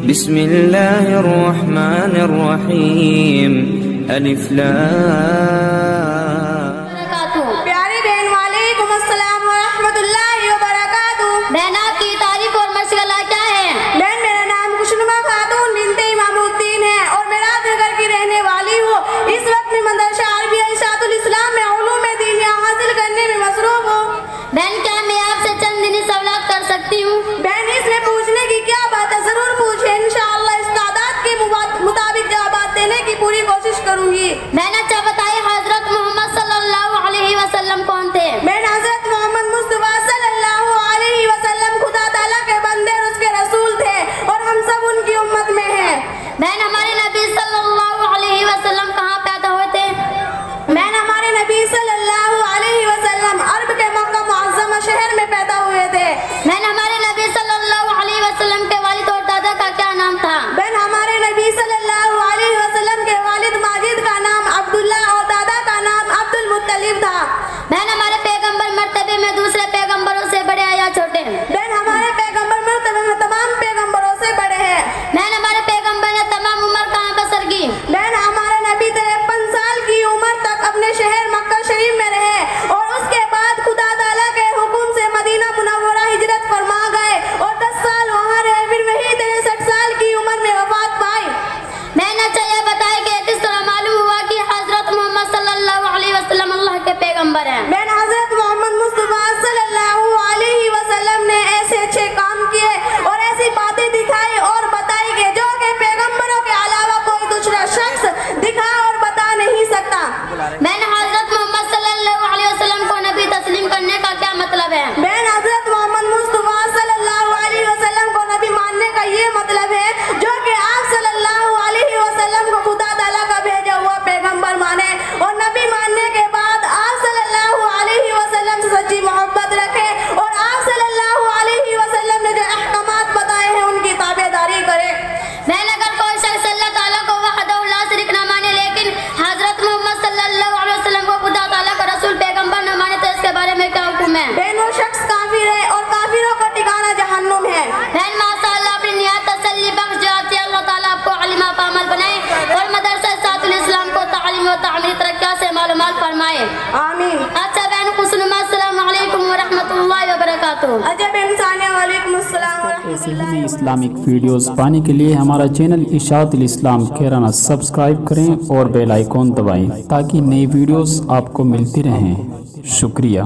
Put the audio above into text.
بسم الله الرحمن الرحيم الف لام پیاری بہن وعلیکم السلام ورحمۃ اللہ وبرکاتہ۔ بہن آپ کی تعریف اور مشغلہ کیا ہے؟ بہن میرا نام خوشنما خاتون بنت امام الدین ہے اور میں راج نگر کی رہنے والی ہوں۔ اس وقت میں مدرسہ عربیہ ارشاد الاسلام میں علوم دینیہ حاصل کرنے میں مصروف ہوں۔ بہن کیا میں آپ سے چند دینی سوالات کر سکتی ہوں؟ بہن اس میں پوچھنے کی کیا بات ہے، ضرور پوچھیں، انشاءاللہ استعداد کے مطابق جوابات دینے کی پوری کوشش کروں گی۔ بہن اچھا بتائیے حضرت محمد صلی اللہ علیہ وسلم کون تھے؟ بہن حضرت محمد مصطفیٰ صلی اللہ علیہ وسلم خدا تعالیٰ کے بندے اور اس کے رسول تھے اور ہم سب ان کی امت میں ہیں۔ بہن ہمارے نبی صلی اللہ علیہ وسلم کہاں پیدا ہوئے تھے؟ بہن ہمارے نبی صلی اللہ علیہ وسلم عرب کے مکہ معظمہ شہر میں پیدا ہوئے تھے۔ بہن ہمارے نبی صلی اللہ علیہ وسلم کے والد اور دادا کا کیا نام تھا؟ بہن ہمارے نبی صلی اللہ علیہ وسلم کے والد ماجد کا نام عبداللہ اور دادا کا نام عبد المطلب تھا۔ بہن ہمارے پیغمبر مرتبے میں دوسرے پیغمبروں سے بڑے ہیں یا چھوٹے ہیں؟ بہن ہمارے پیغمبر مرتبے میں تمام پیغمبروں سے بڑے ہیں۔ بہن ہمارے پیغمبر نے تمام عمر کہاں بسر کی؟ بہن ہمارے نبی 53 سال کی عمر تک اپنے شہر مکہ شریف میں رہے اور اس کے بعد خدا تعالیٰ کے حکم سے مدینہ منورہ ہجرت فرما گئے اور 10 سال وہاں رہے، پھر وہی 63 سال کی عمر میں وفات پائی۔ بہن اچھا یہ بتائے کہ کس طرح معلوم ہوا کہ حضرت محمد صلی اللہ علیہ وسلم اللہ کے پیغمبر ہیں؟ بہن حضرت محمد مصطفیٰ صلی اللہ علیہ وسلم نے ایسے اچھے کام کیے اور ایسی باتیں دکھائی اور بتائی کہ جو کہ پیغمبروں کے علاوہ کوئی دوسرا شخص دکھا اور بتا نہیں سکتا۔ بہن حضرت محمد صلی اللہ علیہ وسلم کو نبی تسلیم کرنے کا کیا مطلب ہے؟ بہن حضرت محمد مصطفیٰ صلی اللہ علیہ وسلم کو نبی ماننے کا یہ مطلب ہے جو کہ آپ صلی اللہ علیہ وسلم کو خدا تعالیٰ کا بھیجا ہوا پیغمبر مانے اور نبی ماننے کے بعد آپ صلی اللہ علیہ وسلم سے سچی محبت رکھے اور آپ صلی اللہ علیہ وسلم نے جو احکامات بتائے ہیں ان کی تابعداری کرے۔ بہن اگر کوئی شخص اللہ تعالیٰ کو وحدہ لا شریک نہ مانے لیکن حضرت محمد صلی اللہ علیہ وسلم کو خدا تعالیٰ کا رسول پیغمبر نہ مانے تو اس کے بارے میں کیا حکم ہے؟ بہن وہ شخص کافر ہے اور کافروں کا ٹھکانہ جہنم ہے۔ بہن ماشاء اللہ اپنی نہایت تسلی بخش جواب سے اللہ تعالیٰ آپ کو علمہ پہ عمل بنائے اور مدرسہ ارشاد الاسلام کو تعلیم و تعمیری ترقیات سے معلومات فرمائے، آمین۔ اچھا بہن خوشنما السلام علیکم ورحمۃ اللہ وبرکاتہ۔ عجب انسان ہے، وعلیکم السلام ورحمۃ ایسے اللہ۔ ہی اسلامک ویڈیوز پانے کے لیے ہمارا چینل ارشاد الاسلام کیرانہ سبسکرائب کریں اور بیل آئیکن دبائیں تاکہ نئی ویڈیوز آپ کو ملتی رہیں۔ شکریہ۔